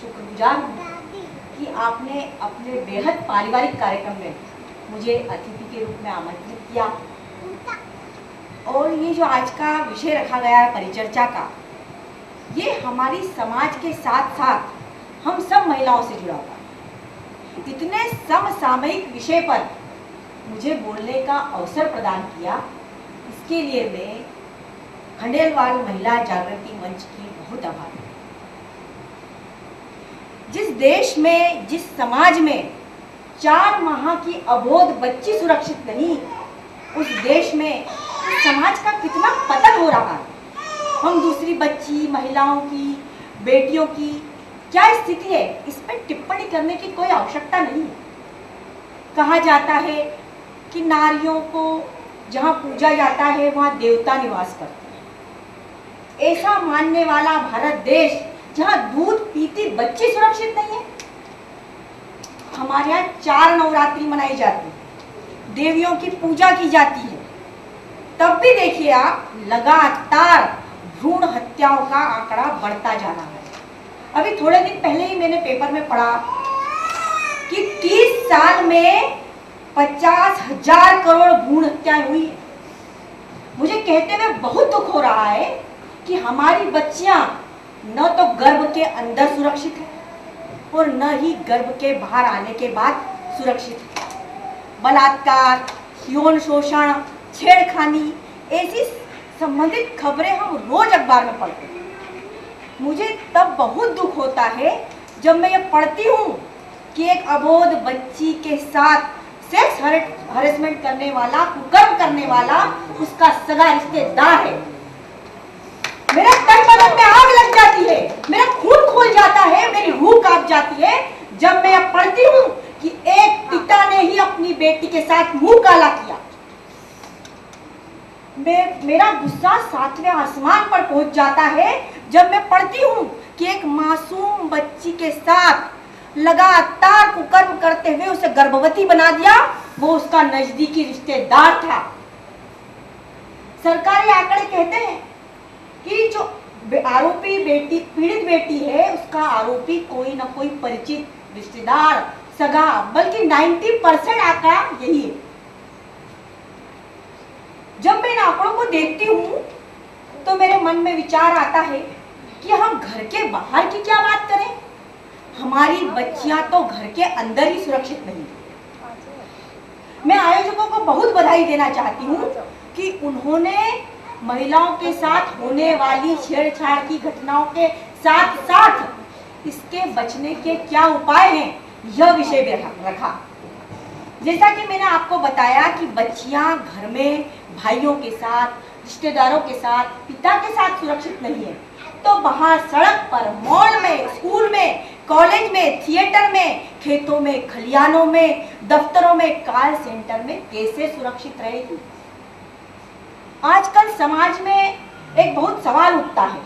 शुक्रगुजार हूँ कि आपने अपने बेहद पारिवारिक कार्यक्रम में मुझे अतिथि के रूप में आमंत्रित किया। और ये जो आज का विषय रखा गया है परिचर्चा का, ये हमारी समाज के साथ साथ हम सब महिलाओं से जुड़ा हुआ है। इतने समसामयिक विषय पर मुझे बोलने का अवसर प्रदान किया, इसके लिए मैं खंडेलवाल महिला जागृति मंच की बहुत आभारी हूँ। जिस देश में, जिस समाज में 4 माह की अबोध बच्ची सुरक्षित नहीं, उस देश में उस समाज का कितना पतन हो रहा है। हम दूसरी बच्ची, महिलाओं की, बेटियों की क्या स्थिति है, इस पर टिप्पणी करने की कोई आवश्यकता नहीं है। कहा जाता है कि नारियों को जहाँ पूजा जाता है वहाँ देवता निवास करते हैं। ऐसा मानने वाला भारत देश जहाँ दूध पीती बच्ची सुरक्षित नहीं है। हमारे यहाँ 4 नवरात्रि मनाई जाती है, देवियों की पूजा की जाती है, तब भी देखिए आप लगातार भ्रूण हत्याओं का आंकड़ा बढ़ता जा रहा है। अभी थोड़े दिन पहले ही मैंने पेपर में पढ़ा कि 30 साल में 50,000 करोड़ भ्रूण हत्याएं हुई है। मुझे कहते हुए बहुत दुख हो रहा है कि हमारी बच्चियां न तो गर्भ के अंदर सुरक्षित है और न ही गर्भ के बाहर आने के बाद सुरक्षित है। बलात्कार, यौन शोषण, छेड़खानी, ऐसी संबंधित खबरें हम रोज अखबार में पढ़ते हैं। मुझे तब बहुत दुख होता है जब मैं ये पढ़ती हूँ कि एक अबोध बच्ची के साथ सेक्स हरेसमेंट करने वाला, कुकर्म करने वाला उसका सगा रिश्तेदार है। मेरा तन बदन में आग लग जाती है, मेरा खून खोल जाता है, मेरी रूह कांप जाती है जब मैं पढ़ती हूँ कि एक पिता ने ही अपनी बेटी के साथ मुंह काला किया। मेरा गुस्सा 7वें आसमान पर पहुंच जाता है जब मैं पढ़ती हूँ कि एक मासूम बच्ची के साथ लगातार कुकर्म करते हुए उसे गर्भवती बना दिया। वो उसका नजदीकी रिश्तेदार था। सरकारी आंकड़े कहते हैं कि जो आरोपी बेटी, पीड़ित बेटी है, उसका आरोपी कोई ना कोई परिचित, रिश्तेदार, सगा, बल्कि 90% आंकड़ा यही है। जब मैं इन आंकड़ों को देखती हूँ तो मेरे मन में विचार आता है कि हम घर के बाहर की क्या बात करें, हमारी बच्चियां तो घर के अंदर ही सुरक्षित नहीं। मैं आयोजकों को बहुत बधाई देना चाहती हूँ कि उन्होंने महिलाओं के साथ होने वाली छेड़छाड़ की घटनाओं के साथ साथ इसके बचने के क्या उपाय हैं, यह विषय भी रखा। जैसा कि मैंने आपको बताया कि बच्चियां घर में भाइयों के साथ, रिश्तेदारों के साथ, पिता के साथ सुरक्षित नहीं है, तो बाहर सड़क पर, मॉल में, स्कूल में, कॉलेज में, थिएटर में, खेतों में, खलियानों में, दफ्तरों में, कॉल सेंटर में कैसे सुरक्षित रहेगी। आजकल समाज में एक बहुत सवाल उठता है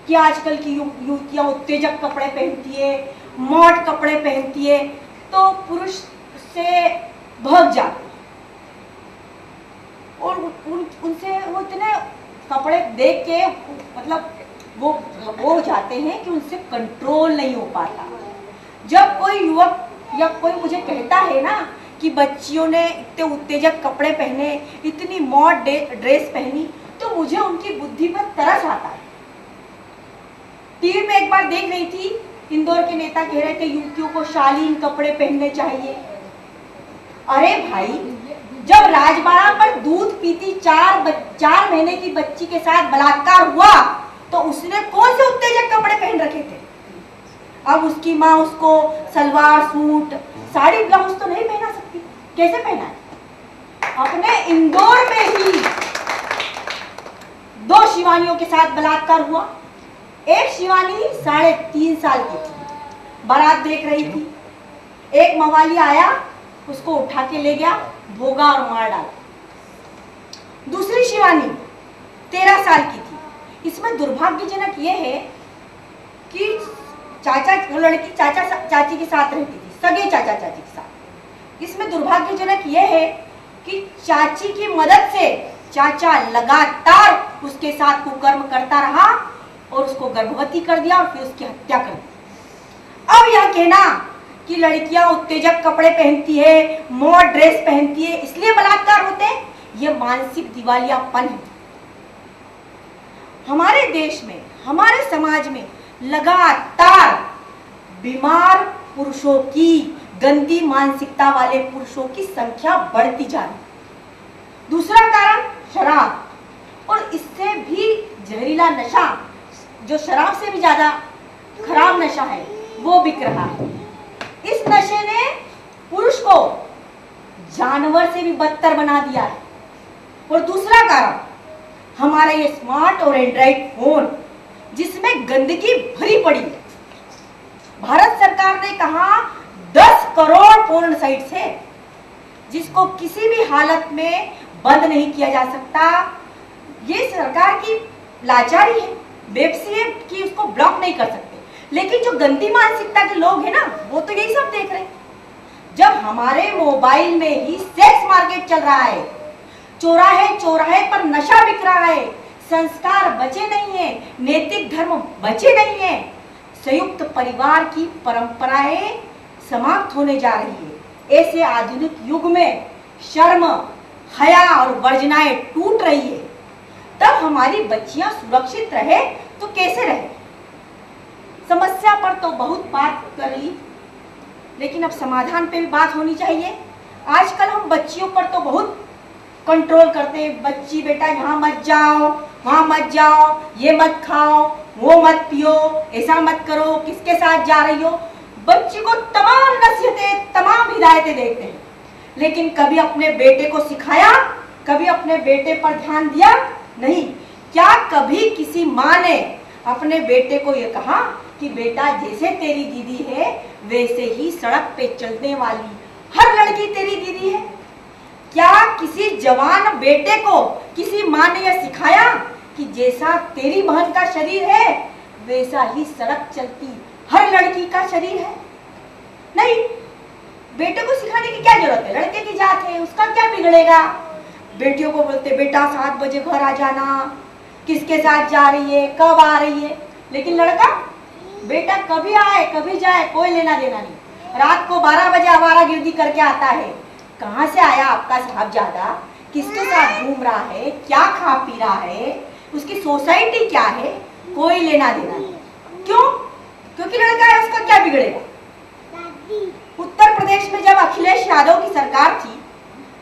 कि आजकल की युवतियां उत्तेजक कपड़े पहनती है, मॉड कपड़े पहनती है, तो पुरुष से भाग जाते और उनसे वो इतने कपड़े देख के मतलब वो हो जाते हैं कि उनसे कंट्रोल नहीं हो पाता। जब कोई युवक या कोई मुझे कहता है ना कि बच्चियों ने इतने उत्तेजक कपड़े पहने, इतनी मॉड ड्रेस पहनी, तो मुझे उनकी बुद्धि पर तरस आता है। टीवी में एक बार देख रही थी, इंदौर के नेता कह रहे थे युवतियों को शालीन कपड़े पहनने चाहिए। अरे भाई, जब राजबाड़ा पर दूध पीती 4 महीने की बच्ची के साथ बलात्कार हुआ तो उसने कौन से उत्तेजक कपड़े पहन रखे थे। अब उसकी माँ उसको सलवार सूट, साड़ी ब्लाउज तो नहीं पहना सकती, कैसे पहना है। अपने इंदौर में ही 2 शिवानियों के साथ बलात्कार हुआ। एक शिवानी 3.5 साल की थी, बारात देख रही थी, एक मवाली आया, उसको उठा के ले गया, भोगा और मार डाला। दूसरी शिवानी 13 साल की थी। इसमें दुर्भाग्यजनक ये है कि वो लड़की चाची के साथ रहती थी, सगे चाचा चाची के साथ। इसमें दुर्भाग्यजनक ये है कि चाची की मदद से चाचा लगातार उसके साथ कुकर्म करता रहा और उसको गर्भवती कर दिया और फिर उसकी हत्या कर दी। अब यह कहना कि लड़कियां उत्तेजक कपड़े पहनती है, मॉड ड्रेस पहनती है, इसलिए बलात्कार होते हैं, यह मानसिक दिवालियापन है। हमारे देश में, हमारे समाज में लगातार बीमार पुरुषों की, गंदी मानसिकता वाले पुरुषों की संख्या बढ़ती जा रही है। दूसरा कारण शराब, और इससे भी जहरीला नशा, जो शराब से भी ज्यादा खराब नशा है, वो बिक रहा है। इस नशे ने पुरुष को जानवर से भी बदतर बना दिया है। और दूसरा कारण हमारा ये स्मार्ट और एंड्रॉइड फोन, जिसमें गंदगी भरी पड़ी है। भारत सरकार ने कहा 10 करोड़ पोर्न साइट्स है, जिसको किसी भी हालत में बंद नहीं किया जा सकता। ये सरकार की लाचारी है, बेबसी है कि उसको ब्लॉक नहीं कर सकते। लेकिन जो गंदी मानसिकता के लोग हैं ना, वो तो यही सब देख रहे हैं। जब हमारे मोबाइल में ही सेक्स मार्केट चल रहा है, चौराहे चौराहे पर नशा बिक रहा है, संस्कार बचे नहीं है, नैतिक धर्म बचे नहीं है, संयुक्त परिवार की परंपराएं समाप्त होने जा रही है। ऐसे आधुनिक युग में शर्म, हया और वर्जनाएं टूट रही है। तब हमारी बच्चियां सुरक्षित रहे तो कैसे रहे? समस्या पर तो बहुत बात कर ली, लेकिन अब समाधान पे भी बात होनी चाहिए। आजकल हम बच्चियों पर तो बहुत कंट्रोल करते हैं। बच्ची बेटा यहाँ मत जाओ, वहां मत जाओ, ये मत खाओ, वो मत पियो, ऐसा मत करो, किसके साथ जा रही हो। बच्ची को तमाम नसीहतें, तमाम हिदायतें देते हैं, लेकिन कभी अपने बेटे को सिखाया, कभी अपने बेटे पर ध्यान दिया नहीं। क्या कभी किसी माँ ने अपने बेटे को ये कहा कि बेटा जैसे तेरी दीदी है वैसे ही सड़क पे चलने वाली हर लड़की तेरी दीदी है? क्या किसी जवान बेटे को किसी माँ ने यह सिखाया कि जैसा तेरी बहन का शरीर है वैसा ही सड़क चलती हर लड़की का शरीर है? नहीं, बेटे को सिखाने की क्या जरूरत है? लड़के की जात है, उसका क्या बिगड़ेगा? बेटियों को बोलते बेटा 7 बजे घर आ जाना, किसके साथ जा रही है, कब आ रही है। लेकिन लड़का, बेटा कभी आए कभी जाए, कोई लेना देना नहीं। रात को 12 बजे आवारागर्दी करके आता है। कहाँ से आया आपका साहबजादा, किसके साथ घूम रहा है, क्या खा पी रहा है, उसकी सोसाइटी क्या है, कोई लेना देना नहीं। क्यों? क्योंकि लड़का है, उसका क्या बिगड़ेगा? उत्तर प्रदेश में जब अखिलेश यादव की सरकार थी,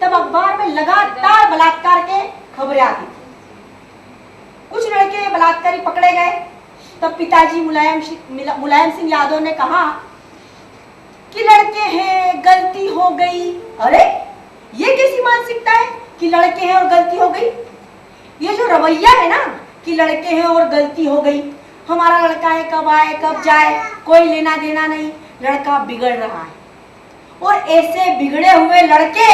तब अखबार में लगातार बलात्कार के खबरें आती थी। कुछ लड़के बलात्कारी पकड़े गए, तब पिताजी मुलायम सिंह यादव ने कहा कि लड़के हैं, गलती हो गई। अरे ये कैसी मानसिकता है कि लड़के हैं और गलती हो गई? ये जो रवैया है ना कि लड़के हैं और गलती हो गई, हमारा लड़का है, कब आए कब जाए, कोई लेना देना नहीं, लड़का बिगड़ रहा है। और ऐसे बिगड़े हुए लड़के,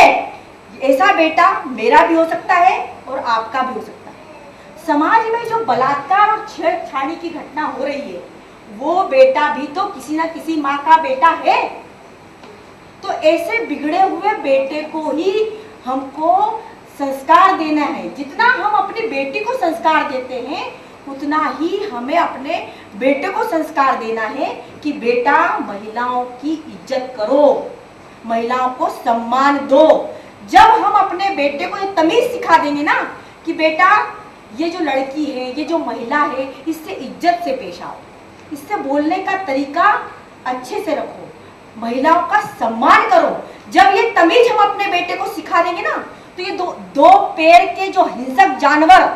ऐसा बेटा मेरा भी हो सकता है और आपका भी हो सकता है। समाज में जो बलात्कार और छेड़छाड़ी की घटना हो रही है, वो बेटा भी तो किसी ना किसी माँ का बेटा है। तो ऐसे बिगड़े हुए बेटे को ही हमको संस्कार देना है। जितना हम अपनी बेटी को संस्कार देते हैं, उतना ही हमें अपने बेटे को संस्कार देना है कि बेटा महिलाओं की इज्जत करो, महिलाओं को सम्मान दो। जब हम अपने बेटे को ये तमीज सिखा देंगे ना कि बेटा ये जो लड़की है, ये जो महिला है, इससे इज्जत से पेश आओ, इससे बोलने का तरीका अच्छे से रखो, महिलाओं का सम्मान करो। जब ये तमीज हम अपने बेटे को सिखा देंगे ना, तो ये दो पैर के जो हिंसक जानवर,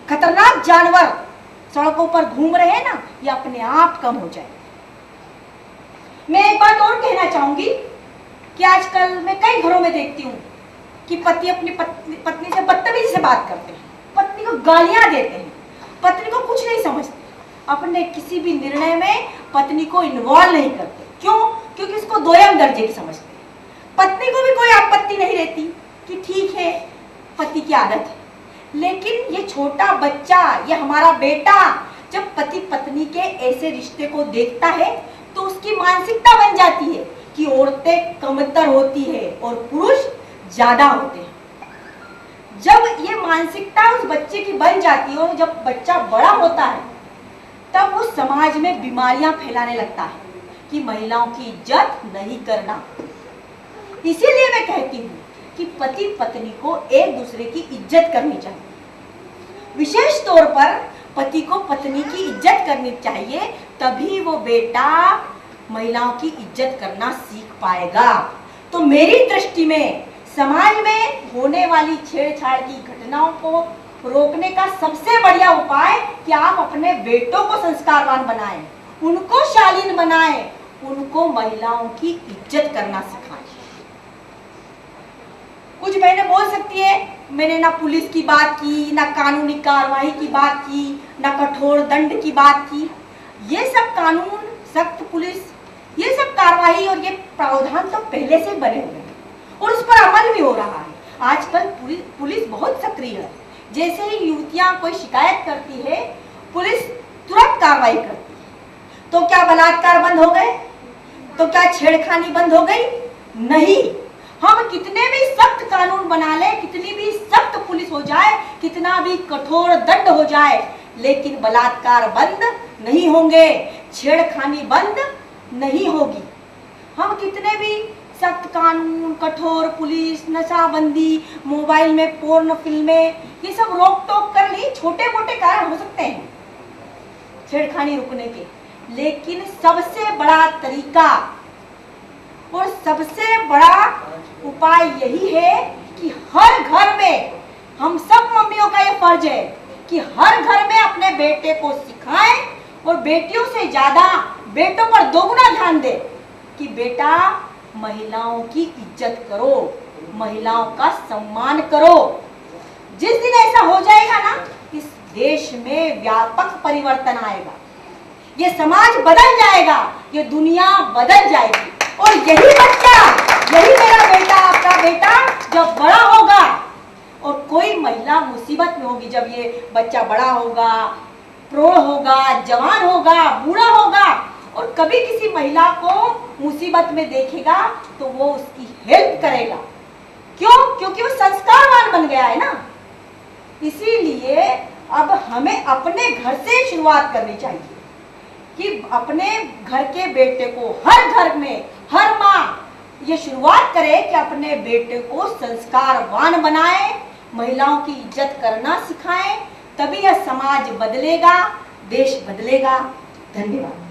खतरनाक जानवर सड़कों पर घूम रहे हैं ना, ये अपने आप कम हो जाए। मैं एक बात और कहना चाहूंगी कि आजकल मैं कई घरों में देखती हूँ कि पति अपनी पत्नी से बदतमीजी से बात करते हैं, पत्नी को गालियां देते हैं, पत्नी को कुछ नहीं समझते, अपने किसी भी निर्णय में पत्नी को इन्वॉल्व नहीं करते। क्यों? क्योंकि उसको दोयम दर्जे की समझते हैं। पत्नी को भी कोई आपत्ति नहीं रहती कि ठीक है, पति की आदत है। लेकिन ये छोटा बच्चा, ये हमारा बेटा, जब पति पत्नी के ऐसे रिश्ते को देखता है तो उसकी मानसिकता बन जाती है कि औरतें कमतर होती है और पुरुष ज्यादा होते हैं। जब ये मानसिकता उस बच्चे की बन जाती है और जब बच्चा बड़ा होता है, तब वो समाज में बीमारियां फैलाने लगता है। कि महिलाओं की इज्जत नहीं करना। इसीलिए मैं कहती हूँ कि पति पत्नी को एक दूसरे की इज्जत करनी चाहिए। विशेष तौर पर पति को पत्नी की इज्जत करनी चाहिए, तभी वो बेटा महिलाओं की इज्जत करना सीख पाएगा। तो मेरी दृष्टि में समाज में होने वाली छेड़छाड़ की घटनाओं को रोकने का सबसे बढ़िया उपाय कि आप अपने बेटों को संस्कारवान बनाएं, उनको शालीन बनाएं, उनको महिलाओं की इज्जत करना सिखाएं। कुछ बहनें बोल सकती है मैंने ना पुलिस की बात की, ना कानूनी कार्रवाई की बात की, ना कठोर दंड की बात की। ये सब कानून, सख्त पुलिस, ये सब कार्रवाई और ये प्रावधान तो पहले से बने हुए हैं और उस पर अमल भी हो रहा है। आजकल पुलिस बहुत सक्रिय है। जैसे ही युवतियां कोई शिकायत करती है, पुलिस तुरंत कार्रवाई करती है। तो क्या बलात्कार बंद हो गए? तो क्या छेड़खानी बंद हो गई? नहीं। हम कितने भी सख्त कानून बना ले, कितनी भी सख्त पुलिस हो जाए, कितना भी कठोर दंड हो जाए, लेकिन बलात्कार बंद नहीं होंगे, छेड़खानी बंद नहीं होगी। हम कितने भी सख्त कानून, कठोर पुलिस, नशाबंदी, मोबाइल में पोर्न फिल्में, ये सब रोक टोक कर ली, छोटे मोटे कारण हो सकते हैं छेड़खानी रुकने के, लेकिन सबसे बड़ा तरीका और सबसे बड़ा उपाय यही है कि हर घर में, हम सब मम्मियों का ये फर्ज है कि हर घर में अपने बेटे को सिखाएं और बेटियों से ज्यादा बेटों पर दोगुना ध्यान दे कि बेटा महिलाओं की इज्जत करो, महिलाओं का सम्मान करो। जिस दिन ऐसा हो जाएगा ना, इस देश में व्यापक परिवर्तन आएगा, ये समाज बदल जाएगा, ये दुनिया बदल जाएगी। और यही बच्चा, यही मेरा बेटा, आपका बेटा जब बड़ा होगा और कोई महिला मुसीबत में होगी, जब ये बच्चा बड़ा होगा, प्रौढ़ होगा, जवान होगा, बूढ़ा होगा और कभी किसी महिला को मुसीबत में देखेगा तो वो उसकी हेल्प करेगा। क्यों? क्योंकि वो संस्कारवान बन गया है ना। इसीलिए अब हमें अपने घर से शुरुआत करनी चाहिए कि अपने घर के बेटे को, हर घर में हर माँ ये शुरुआत करे कि अपने बेटे को संस्कारवान बनाए, महिलाओं की इज्जत करना सिखाएं, तभी यह समाज बदलेगा, देश बदलेगा। धन्यवाद।